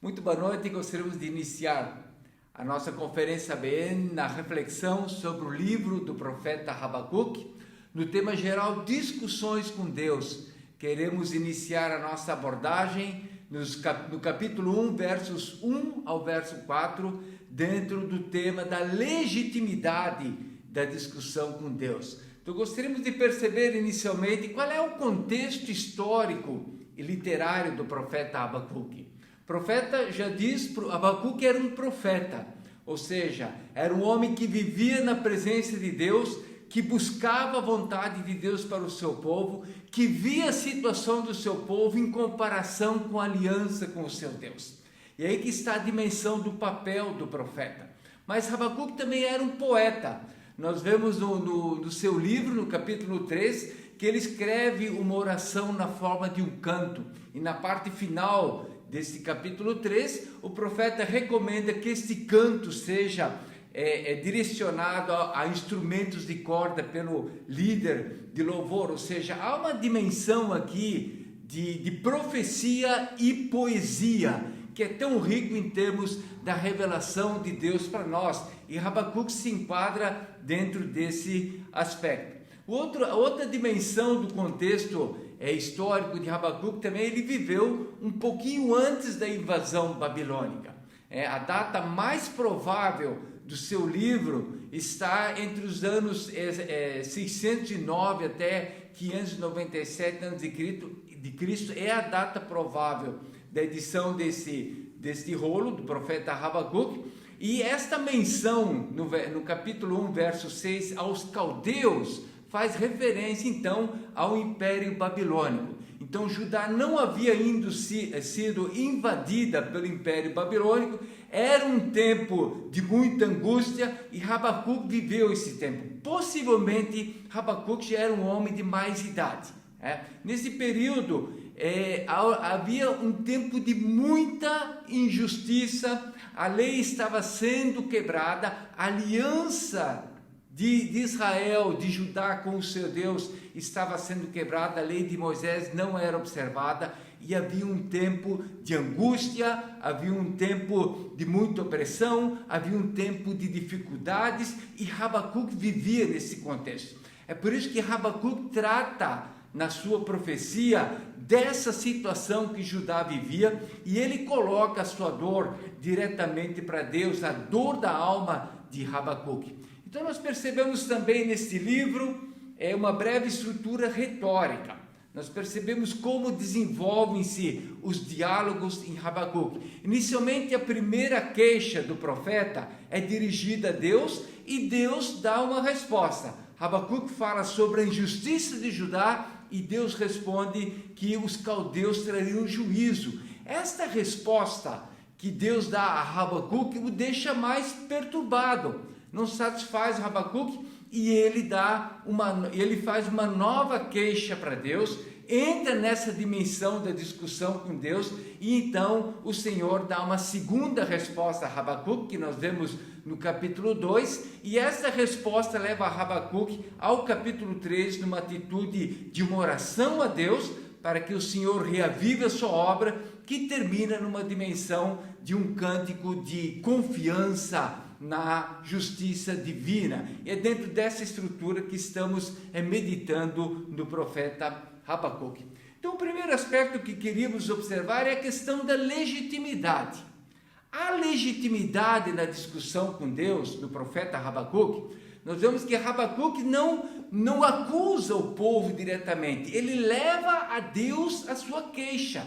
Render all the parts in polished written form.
Muito boa noite, gostaríamos de iniciar a nossa conferência BN na reflexão sobre o livro do profeta Habacuque, no tema geral Discussões com Deus. Queremos iniciar a nossa abordagem no capítulo 1, versos 1 ao verso 4, dentro do tema da legitimidade da discussão com Deus. Então gostaríamos de perceber inicialmente qual é o contexto histórico e literário do profeta Habacuque. O profeta já diz, Habacuque era um profeta, ou seja, era um homem que vivia na presença de Deus, que buscava a vontade de Deus para o seu povo, que via a situação do seu povo em comparação com a aliança com o seu Deus. E aí que está a dimensão do papel do profeta. Mas Habacuque também era um poeta. Nós vemos no seu livro, no capítulo 3, que ele escreve uma oração na forma de um canto. E na parte final desse capítulo 3, o profeta recomenda que este canto seja direcionado a instrumentos de corda pelo líder de louvor. Ou seja, há uma dimensão aqui de profecia e poesia, que é tão rico em termos da revelação de Deus para nós. E Habacuque se enquadra dentro desse aspecto. Outra dimensão do contexto histórico de Habacuque também, ele viveu um pouquinho antes da invasão babilônica. A data mais provável do seu livro está entre os anos 609 até 597 a.C., é a data provável da edição desse rolo do profeta Habacuque. E esta menção no capítulo 1, verso 6, aos caldeus, faz referência então ao Império Babilônico. Então Judá não havia ainda sido invadida pelo Império Babilônico, era um tempo de muita angústia e Habacuque viveu esse tempo. Possivelmente Habacuque já era um homem de mais idade. Nesse período havia um tempo de muita injustiça, a lei estava sendo quebrada, a aliança de Israel, de Judá com o seu Deus estava sendo quebrada, a lei de Moisés não era observada e havia um tempo de angústia, havia um tempo de muita opressão, havia um tempo de dificuldades e Habacuque vivia nesse contexto. É por isso que Habacuque trata na sua profecia dessa situação que Judá vivia e ele coloca a sua dor diretamente para Deus, a dor da alma de Habacuque. Então nós percebemos também neste livro uma breve estrutura retórica. Nós percebemos como desenvolvem-se os diálogos em Habacuque. Inicialmente a primeira queixa do profeta é dirigida a Deus e Deus dá uma resposta. Habacuque fala sobre a injustiça de Judá e Deus responde que os caldeus trariam juízo. Esta resposta que Deus dá a Habacuque o deixa mais perturbado. Não satisfaz Habacuque e ele faz uma nova queixa para Deus, entra nessa dimensão da discussão com Deus e então o Senhor dá uma segunda resposta a Habacuque, que nós vemos no capítulo 2, e essa resposta leva Habacuque ao capítulo 3 numa atitude de uma oração a Deus para que o Senhor reavive a sua obra, que termina numa dimensão de um cântico de confiança na justiça divina. E é dentro dessa estrutura que estamos meditando no profeta Habacuque. Então o primeiro aspecto que queríamos observar é a questão da legitimidade. A legitimidade na discussão com Deus do profeta Habacuque, nós vemos que Habacuque não acusa o povo diretamente, ele leva a Deus a sua queixa.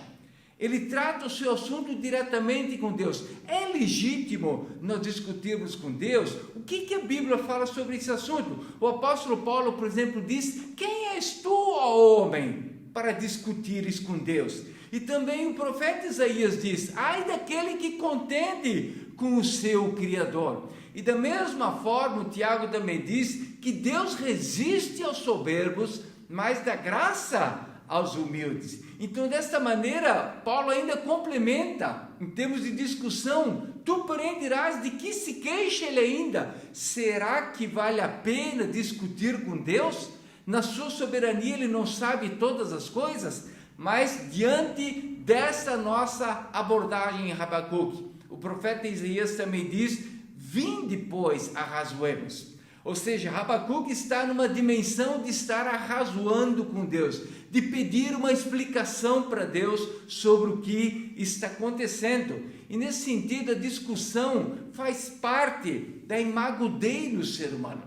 Ele trata o seu assunto diretamente com Deus. É legítimo nós discutirmos com Deus? O que a Bíblia fala sobre esse assunto? O apóstolo Paulo, por exemplo, diz: quem és tu, ó homem, para discutires com Deus? E também o profeta Isaías diz: ai daquele que contende com o seu Criador. E da mesma forma, o Tiago também diz que Deus resiste aos soberbos, mas dá graça aos humildes. Então, desta maneira, Paulo ainda complementa, em termos de discussão: tu, porém, dirás, de que se queixa ele ainda? Será que vale a pena discutir com Deus? Na sua soberania ele não sabe todas as coisas, mas diante dessa nossa abordagem em Habacuque. O profeta Isaías também diz: vinde, pois, arrazoemos. Ou seja, Habacuque está numa dimensão de estar arrazoando com Deus, de pedir uma explicação para Deus sobre o que está acontecendo. E nesse sentido, a discussão faz parte da imago Dei no ser humano.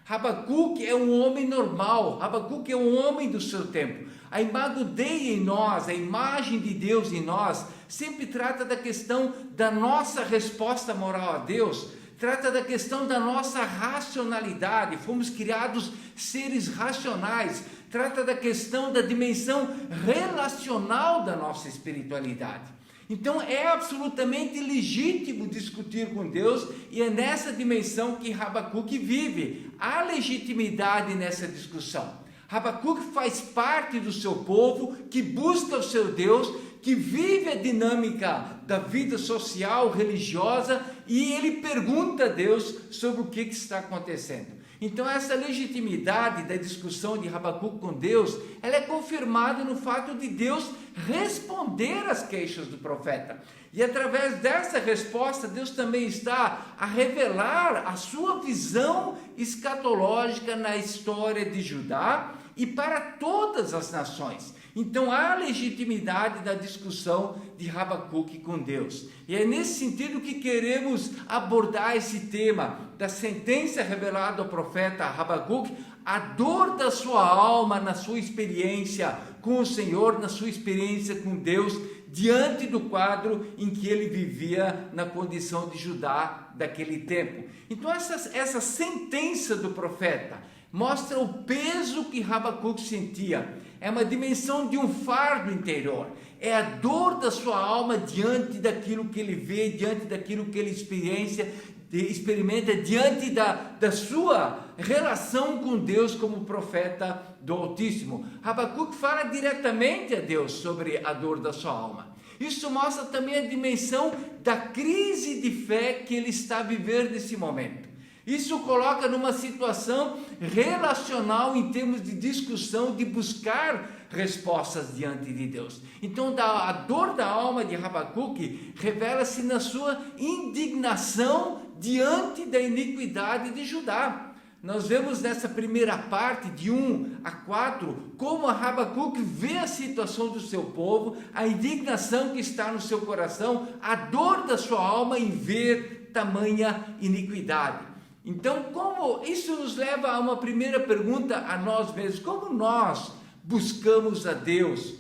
Habacuque é um homem normal, Habacuque é um homem do seu tempo. A imago Dei em nós, a imagem de Deus em nós, sempre trata da questão da nossa resposta moral a Deus, trata da questão da nossa racionalidade, fomos criados seres racionais, trata da questão da dimensão relacional da nossa espiritualidade. Então é absolutamente legítimo discutir com Deus, e é nessa dimensão que Habacuque vive. Há legitimidade nessa discussão. Habacuque faz parte do seu povo, que busca o seu Deus, que vive a dinâmica da vida social, religiosa, e ele pergunta a Deus sobre o que está acontecendo. Então essa legitimidade da discussão de Habacuque com Deus, ela é confirmada no fato de Deus responder às queixas do profeta. E através dessa resposta, Deus também está a revelar a sua visão escatológica na história de Judá e para todas as nações. Então há legitimidade da discussão de Habacuque com Deus. E é nesse sentido que queremos abordar esse tema da sentença revelada ao profeta Habacuque, a dor da sua alma na sua experiência com o Senhor, na sua experiência com Deus, diante do quadro em que ele vivia na condição de Judá daquele tempo. Então essa sentença do profeta mostra o peso que Habacuque sentia. É uma dimensão de um fardo interior. É a dor da sua alma diante daquilo que ele vê, diante daquilo que ele experimenta, diante da sua relação com Deus como profeta do Altíssimo. Habacuque fala diretamente a Deus sobre a dor da sua alma. Isso mostra também a dimensão da crise de fé que ele está vivendo nesse momento. Isso coloca numa situação relacional em termos de discussão, de buscar respostas diante de Deus. Então a dor da alma de Habacuque revela-se na sua indignação diante da iniquidade de Judá. Nós vemos nessa primeira parte, de 1 a 4, como Habacuque vê a situação do seu povo, a indignação que está no seu coração, a dor da sua alma em ver tamanha iniquidade. Então, como isso nos leva a uma primeira pergunta a nós mesmos: como nós buscamos a Deus?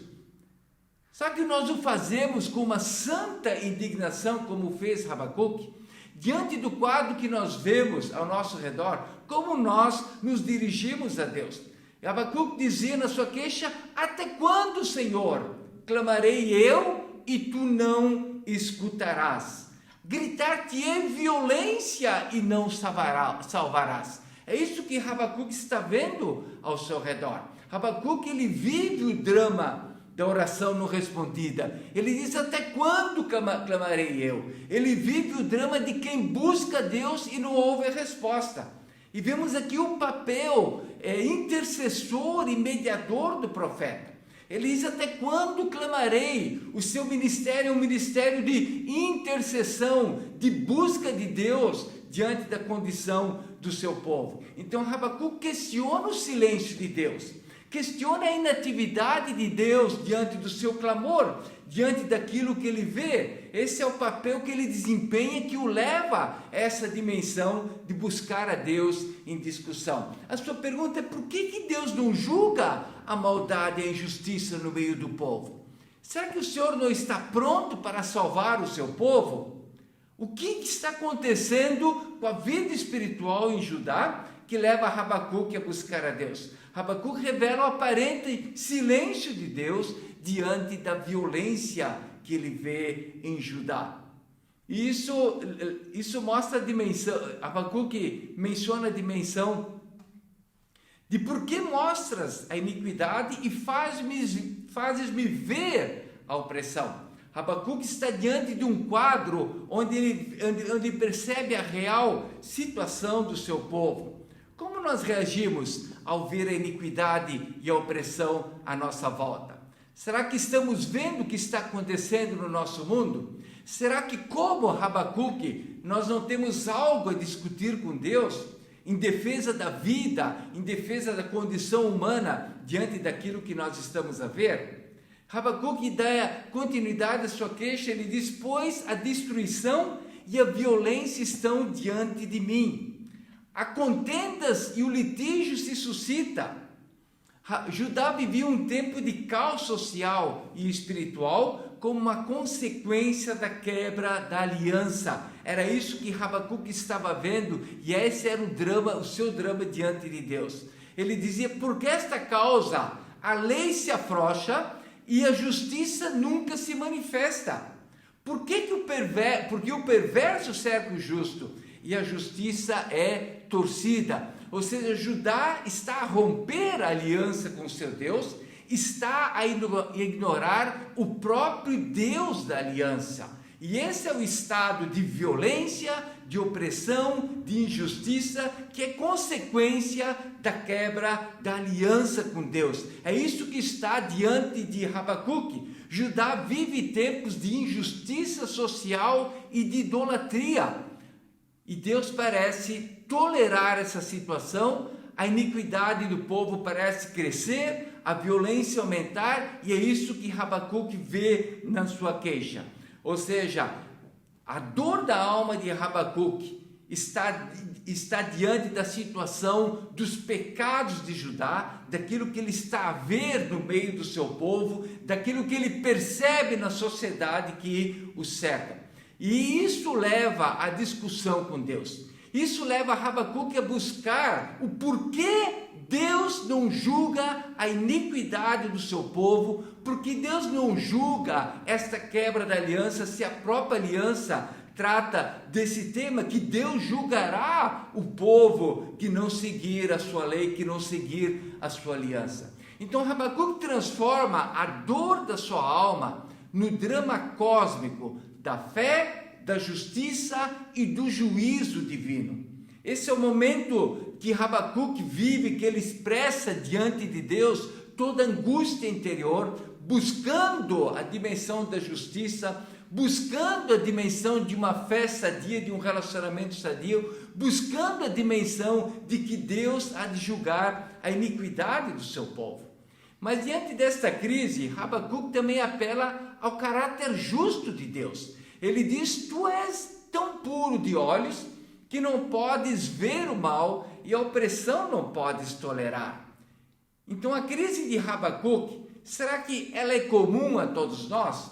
Será que nós o fazemos com uma santa indignação, como fez Habacuque? Diante do quadro que nós vemos ao nosso redor, como nós nos dirigimos a Deus? Habacuque dizia na sua queixa: até quando, Senhor, clamarei eu e tu não escutarás? Gritar-te-ei violência e não salvarás. É isso que Habacuque está vendo ao seu redor. Habacuque, ele vive o drama da oração não respondida. Ele diz: até quando clamarei eu? Ele vive o drama de quem busca Deus e não ouve a resposta. E vemos aqui o papel intercessor e mediador do profeta. Ele diz: até quando clamarei? O seu ministério é um ministério de intercessão, de busca de Deus diante da condição do seu povo. Então Habacuque questiona o silêncio de Deus, questiona a inatividade de Deus diante do seu clamor, diante daquilo que ele vê. Esse é o papel que ele desempenha, que o leva a essa dimensão de buscar a Deus em discussão. A sua pergunta é: por que Deus não julga a maldade e a injustiça no meio do povo? Será que o Senhor não está pronto para salvar o seu povo? O que está acontecendo com a vida espiritual em Judá que leva Habacuque a buscar a Deus? Habacuque revela o aparente silêncio de Deus diante da violência que ele vê em Judá. E isso mostra a dimensão. Habacuque menciona a dimensão de por que mostras a iniquidade e fazes-me ver a opressão. Habacuque está diante de um quadro onde ele percebe a real situação do seu povo. Como nós reagimos ao ver a iniquidade e a opressão à nossa volta? Será que estamos vendo o que está acontecendo no nosso mundo? Será que, como Habacuque, nós não temos algo a discutir com Deus em defesa da vida, em defesa da condição humana, diante daquilo que nós estamos a ver? Habacuque dá continuidade à sua queixa, ele diz: pois a destruição e a violência estão diante de mim. Há contendas e o litígio se suscita. Judá vivia um tempo de caos social e espiritual como uma consequência da quebra da aliança. Era isso que Habacuque estava vendo, e esse era o seu drama diante de Deus. Ele dizia: por que esta causa a lei se afrouxa e a justiça nunca se manifesta? Porque o perverso cerca o justo e a justiça é torcida. Ou seja, Judá está a romper a aliança com seu Deus, está a ignorar o próprio Deus da aliança. E esse é o estado de violência, de opressão, de injustiça, que é consequência da quebra da aliança com Deus. É isso que está diante de Habacuque. Judá vive tempos de injustiça social e de idolatria. E Deus parece tolerar essa situação, a iniquidade do povo parece crescer, a violência aumentar, e é isso que Habacuque vê na sua queixa. Ou seja, a dor da alma de Habacuque está diante da situação dos pecados de Judá, daquilo que ele está a ver no meio do seu povo, daquilo que ele percebe na sociedade que o cerca. E isso leva à discussão com Deus. Isso leva Habacuque a buscar o porquê Deus não julga a iniquidade do seu povo, porque Deus não julga esta quebra da aliança, se a própria aliança trata desse tema, que Deus julgará o povo que não seguir a sua lei, que não seguir a sua aliança. Então Habacuque transforma a dor da sua alma no drama cósmico da fé, da justiça e do juízo divino. Esse é o momento que Habacuque vive, que ele expressa diante de Deus toda a angústia interior, buscando a dimensão da justiça, buscando a dimensão de uma fé sadia, de um relacionamento sadio, buscando a dimensão de que Deus há de julgar a iniquidade do seu povo. Mas diante desta crise, Habacuque também apela ao caráter justo de Deus. Ele diz: tu és tão puro de olhos que não podes ver o mal e a opressão não podes tolerar. Então a crise de Habacuque, será que ela é comum a todos nós?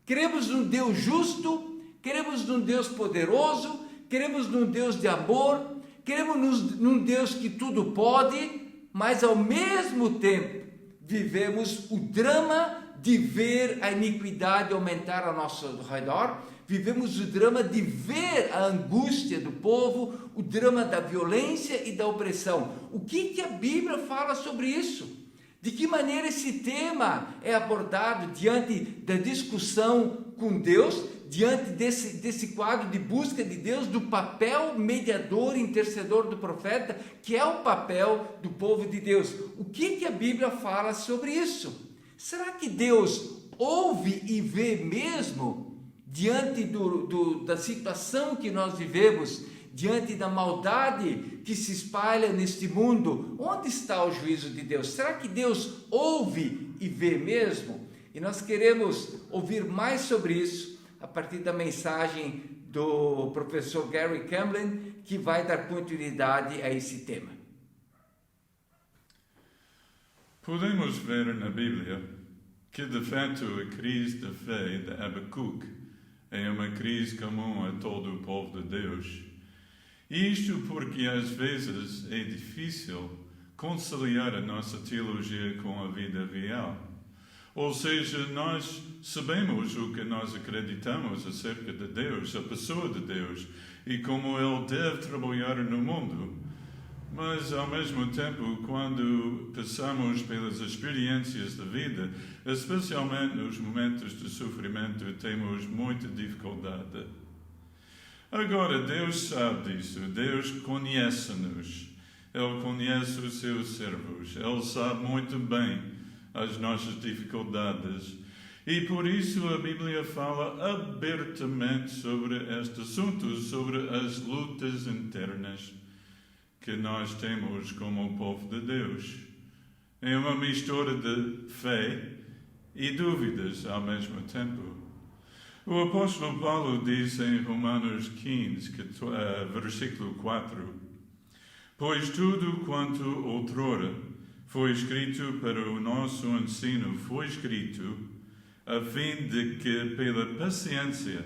Queremos num Deus justo, queremos num Deus poderoso, queremos num Deus de amor, queremos num Deus que tudo pode, mas ao mesmo tempo vivemos o drama de ver a iniquidade aumentar ao nosso redor, vivemos o drama de ver a angústia do povo, o drama da violência e da opressão. O que a Bíblia fala sobre isso? De que maneira esse tema é abordado diante da discussão com Deus, diante desse quadro de busca de Deus, do papel mediador e intercedor do profeta, que é o papel do povo de Deus? O que a Bíblia fala sobre isso? Será que Deus ouve e vê mesmo diante da situação que nós vivemos, diante da maldade que se espalha neste mundo? Onde está o juízo de Deus? Será que Deus ouve e vê mesmo? E nós queremos ouvir mais sobre isso a partir da mensagem do professor Gary Camblin, que vai dar continuidade a esse tema. Podemos ver na Bíblia que, de fato, a crise de fé de Habacuque é uma crise comum a todo o povo de Deus. E isto porque, às vezes, é difícil conciliar a nossa teologia com a vida real. Ou seja, nós sabemos o que nós acreditamos acerca de Deus, a pessoa de Deus, e como Ele deve trabalhar no mundo. Mas, ao mesmo tempo, quando passamos pelas experiências da vida, especialmente nos momentos de sofrimento, temos muita dificuldade. Agora, Deus sabe disso, Deus conhece-nos, Ele conhece os seus servos, Ele sabe muito bem as nossas dificuldades. E por isso a Bíblia fala abertamente sobre este assunto, sobre as lutas internas que nós temos como o povo de Deus. É uma mistura de fé e dúvidas ao mesmo tempo. O apóstolo Paulo diz em Romanos 15, versículo 4, pois tudo quanto outrora foi escrito para o nosso ensino foi escrito a fim de que pela paciência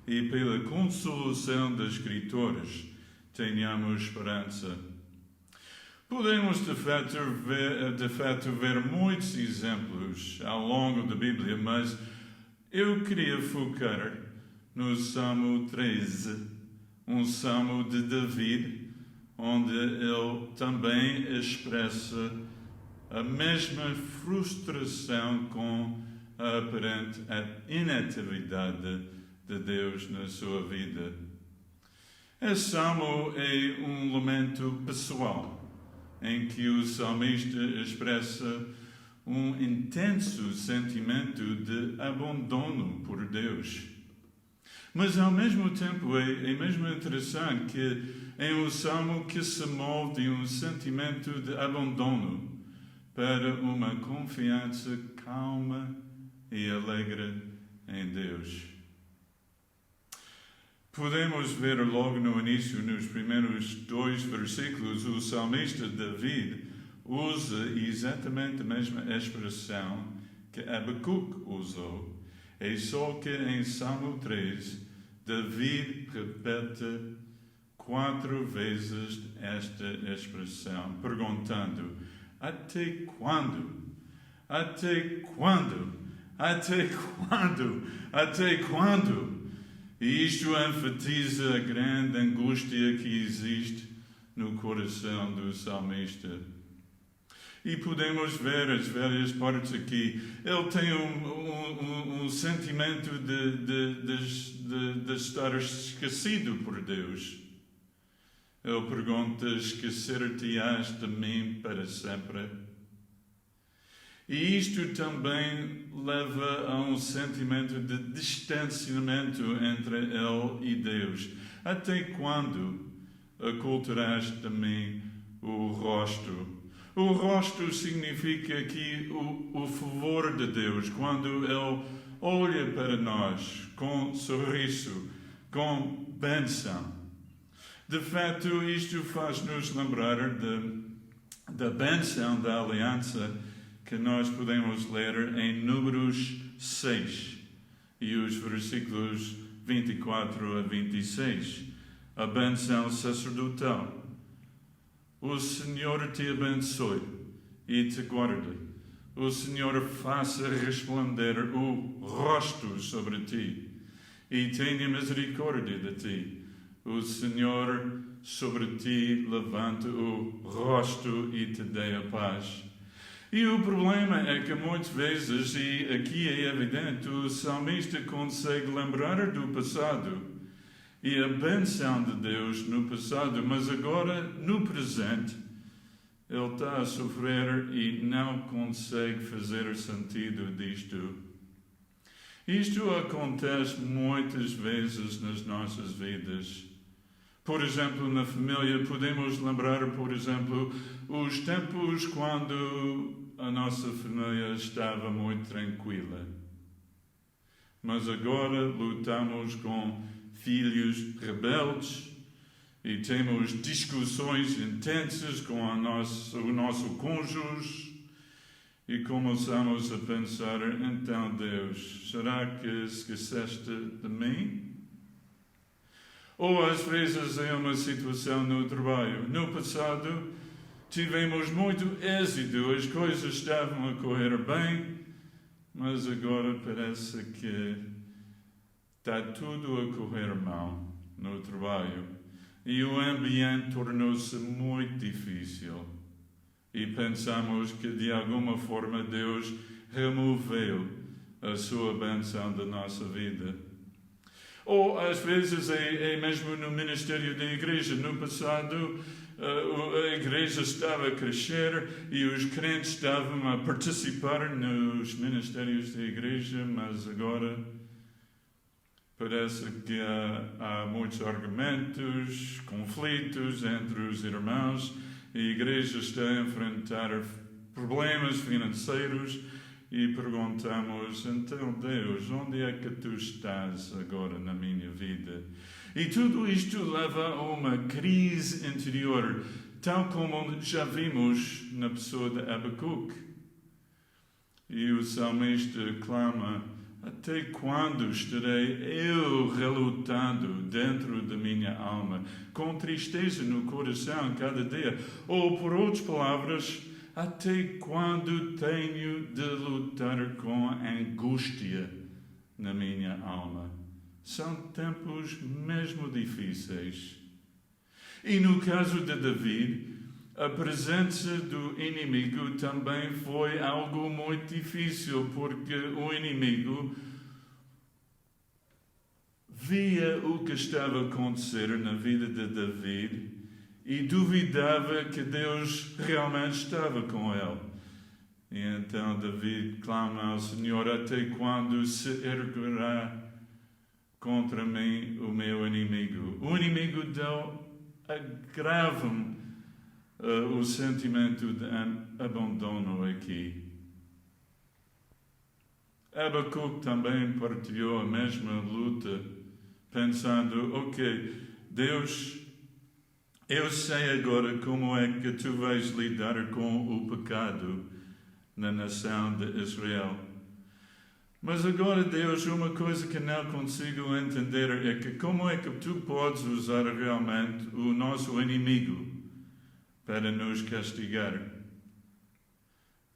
e pela consolação das Escrituras tenhamos esperança. Podemos de fato ver muitos exemplos ao longo da Bíblia, mas eu queria focar no Salmo 13, um salmo de David, onde ele também expressa a mesma frustração com a aparente inatividade de Deus na sua vida. Esse salmo é um lamento pessoal, em que o salmista expressa um intenso sentimento de abandono por Deus. Mas ao mesmo tempo é mesmo interessante que é um salmo que se move de um sentimento de abandono para uma confiança calma e alegre em Deus. Podemos ver logo no início, nos primeiros 2 versículos, o salmista David usa exatamente a mesma expressão que Abacuque usou. É só que em Salmo 3, David repete 4 vezes esta expressão, perguntando: até quando? Até quando? Até quando? Até quando? E isto enfatiza a grande angústia que existe no coração do salmista. E podemos ver as várias partes aqui. Ele tem um sentimento de estar esquecido por Deus. Ele pergunta: esquecer-te-ás de mim para sempre? E isto também leva a um sentimento de distanciamento entre ele e Deus. Até quando ocultarás de mim o rosto? O rosto significa aqui o favor de Deus, quando Ele olha para nós com sorriso, com bênção. De fato, isto faz-nos lembrar da bênção da aliança que nós podemos ler em Números 6 e os versículos 24 a 26, a bênção sacerdotal. O Senhor te abençoe e te guarde. O Senhor faça resplandecer o rosto sobre ti e tenha misericórdia de ti. O Senhor sobre ti levante o rosto e te dê a paz. E o problema é que muitas vezes, e aqui é evidente, o salmista consegue lembrar do passado e a bênção de Deus no passado, mas agora, no presente, ele está a sofrer e não consegue fazer sentido disto. Isto acontece muitas vezes nas nossas vidas. Por exemplo, na família, podemos lembrar, por exemplo, os tempos quando a nossa família estava muito tranquila. Mas agora lutamos com filhos rebeldes e temos discussões intensas com o nosso cônjuge e começamos a pensar: então Deus, será que esqueceste de mim? Ou às vezes é uma situação no trabalho. No passado tivemos muito êxito, as coisas estavam a correr bem, mas agora parece que está tudo a correr mal no trabalho e o ambiente tornou-se muito difícil e pensamos que de alguma forma Deus removeu a sua bênção da nossa vida. Ou às vezes é mesmo no ministério da igreja. No passado a igreja estava a crescer e os crentes estavam a participar nos ministérios da igreja, mas agora parece que há muitos argumentos, conflitos entre os irmãos, e a igreja está a enfrentar problemas financeiros e perguntamos, então Deus, onde é que tu estás agora na minha vida? E tudo isto leva a uma crise interior, tal como já vimos na pessoa de Abacuque. E o salmista clama, até quando estarei eu relutando dentro da minha alma, com tristeza no coração cada dia? Ou, por outras palavras, até quando tenho de lutar com angústia na minha alma? São tempos mesmo difíceis. E no caso de David, a presença do inimigo também foi algo muito difícil, porque o inimigo via o que estava a acontecer na vida de David e duvidava que Deus realmente estava com ele. E então David clama ao Senhor, até quando se erguerá contra mim o meu inimigo? O inimigo agrava-me o sentimento de abandono aqui. Abacuque também partilhou a mesma luta, pensando, ok, Deus, eu sei agora como é que tu vais lidar com o pecado na nação de Israel. Mas agora, Deus, uma coisa que não consigo entender é que como é que tu podes usar realmente o nosso inimigo para nos castigar?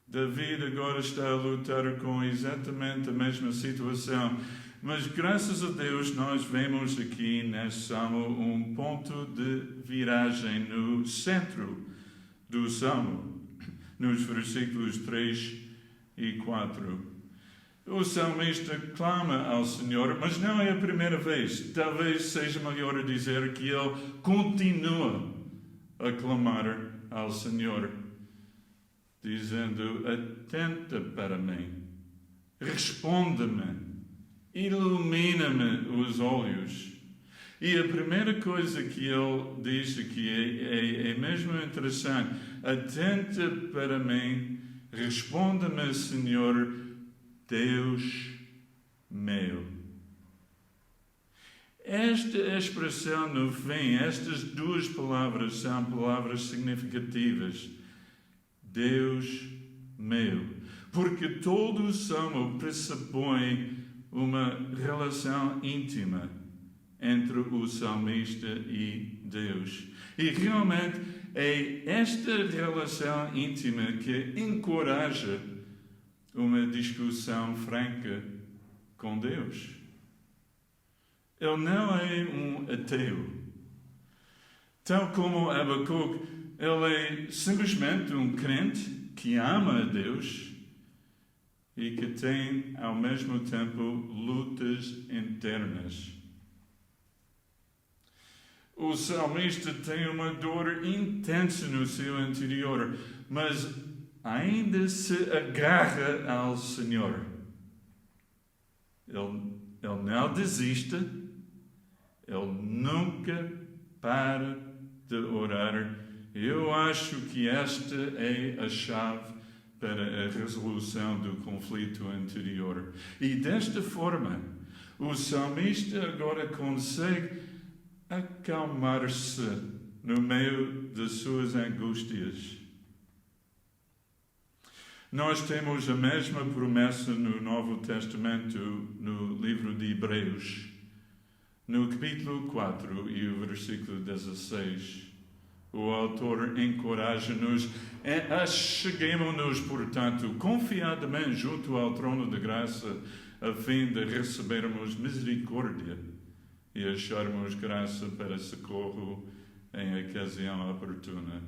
David agora está a lutar com exatamente a mesma situação, mas graças a Deus nós vemos aqui neste Salmo um ponto de viragem no centro do Salmo, nos versículos 3 e 4. O salmista clama ao Senhor, mas não é a primeira vez. Talvez seja melhor dizer que ele continua a clamar ao Senhor, dizendo, atenta para mim, responde-me, ilumina-me os olhos. E a primeira coisa que ele diz aqui é mesmo interessante. Atenta para mim, responde-me, Senhor, Deus meu. Esta expressão no fim, estas duas palavras são palavras significativas. Deus meu. Porque todo o Salmo pressupõe uma relação íntima entre o salmista e Deus. E realmente é esta relação íntima que encoraja uma discussão franca com Deus. Ele não é um ateu. Tal como Abacuque, ele é simplesmente um crente que ama a Deus e que tem, ao mesmo tempo, lutas internas. O salmista tem uma dor intensa no seu interior, mas ainda se agarra ao Senhor. Ele não desiste, ele nunca para de orar. Eu acho que esta é a chave para a resolução do conflito interior. E desta forma, o salmista agora consegue acalmar-se no meio das suas angústias. Nós temos a mesma promessa no Novo Testamento, no livro de Hebreus, no capítulo 4 e o versículo 16. O autor encoraja-nos, acheguemo-nos, portanto, confiadamente junto ao trono de graça, a fim de recebermos misericórdia e acharmos graça para socorro em ocasião oportuna.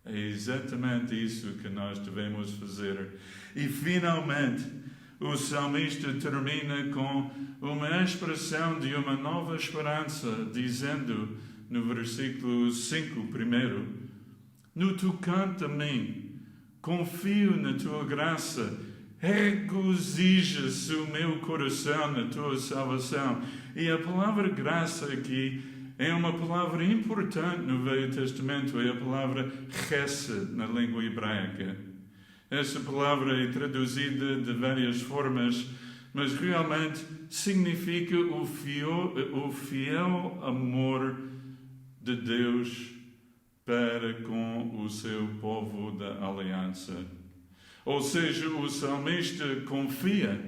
É exatamente isso que nós devemos fazer. E, finalmente, o salmista termina com uma expressão de uma nova esperança, dizendo, no versículo 5 primeiro. No tocante a mim, confio na tua graça, regozija-se o meu coração na tua salvação. E a palavra graça aqui é uma palavra importante no Velho Testamento, é a palavra chesed na língua hebraica. Essa palavra é traduzida de várias formas, mas realmente significa o fiel amor de Deus para com o seu povo da aliança. Ou seja, o salmista confia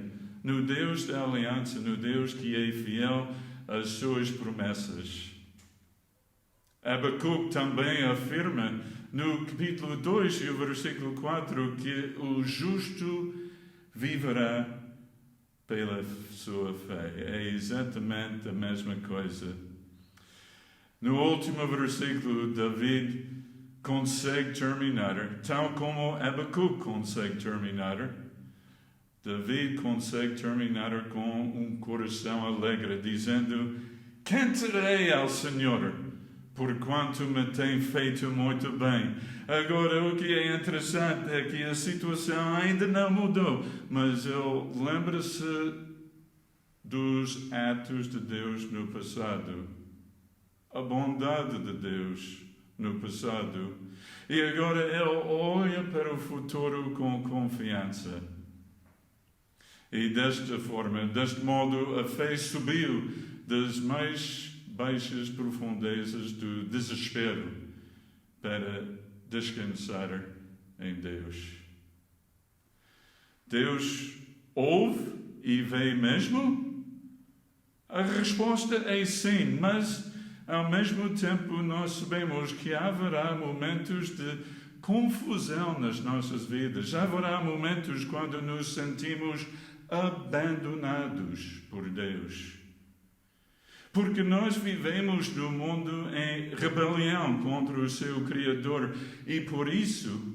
no Deus da aliança, no Deus que é fiel às suas promessas. Abacuque também afirma no capítulo 2 e o versículo 4 que o justo viverá pela sua fé. É exatamente a mesma coisa. No último versículo, David consegue terminar, tal como Abacuque consegue terminar. David consegue terminar com um coração alegre, dizendo: cantarei ao Senhor, porquanto me tem feito muito bem. Agora, o que é interessante é que a situação ainda não mudou, mas ele lembra-se dos atos de Deus no passado, a bondade de Deus no passado, e agora ele olha para o futuro com confiança. E desta forma, deste modo, a fé subiu das mais baixas profundezas do desespero para descansar em Deus. Deus ouve e vê mesmo? A resposta é sim, mas ao mesmo tempo nós sabemos que haverá momentos de confusão nas nossas vidas. Haverá momentos quando nos sentimos abandonados por Deus. Porque nós vivemos no mundo em rebelião contra o seu Criador e por isso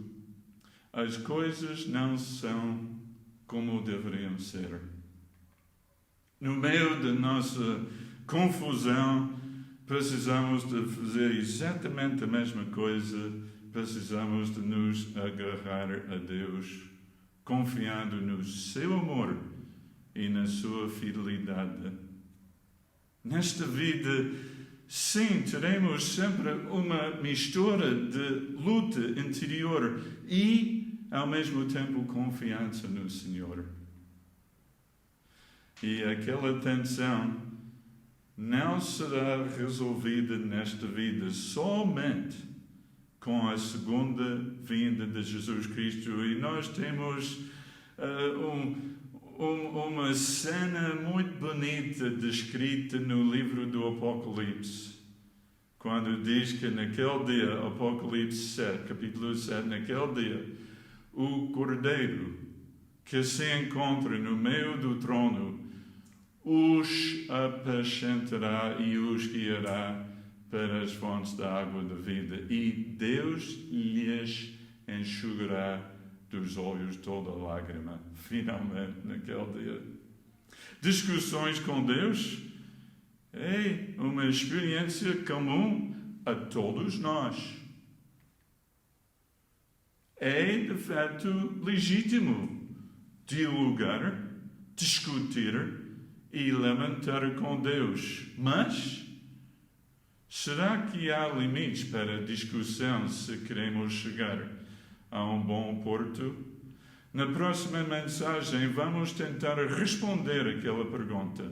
as coisas não são como deveriam ser. No meio da nossa confusão, precisamos de fazer exatamente a mesma coisa, precisamos de nos agarrar a Deus, confiando no seu amor e na sua fidelidade. Nesta vida, sim, teremos sempre uma mistura de luta interior e, ao mesmo tempo, confiança no Senhor. E aquela tensão não será resolvida nesta vida somente com a segunda vinda de Jesus Cristo. E nós temos uma cena muito bonita descrita no livro do Apocalipse, quando diz que naquele dia, Apocalipse 7, capítulo 7, naquele dia, o Cordeiro que se encontra no meio do trono os apacentará e os guiará para as fontes da água da vida, e Deus lhes enxugará dos olhos toda lágrima, finalmente, naquele dia. Discussões com Deus é uma experiência comum a todos nós. É, de fato, legítimo dialogar, discutir e lamentar com Deus. Mas será que há limites para a discussão se queremos chegar a um bom porto? Na próxima mensagem vamos tentar responder aquela pergunta.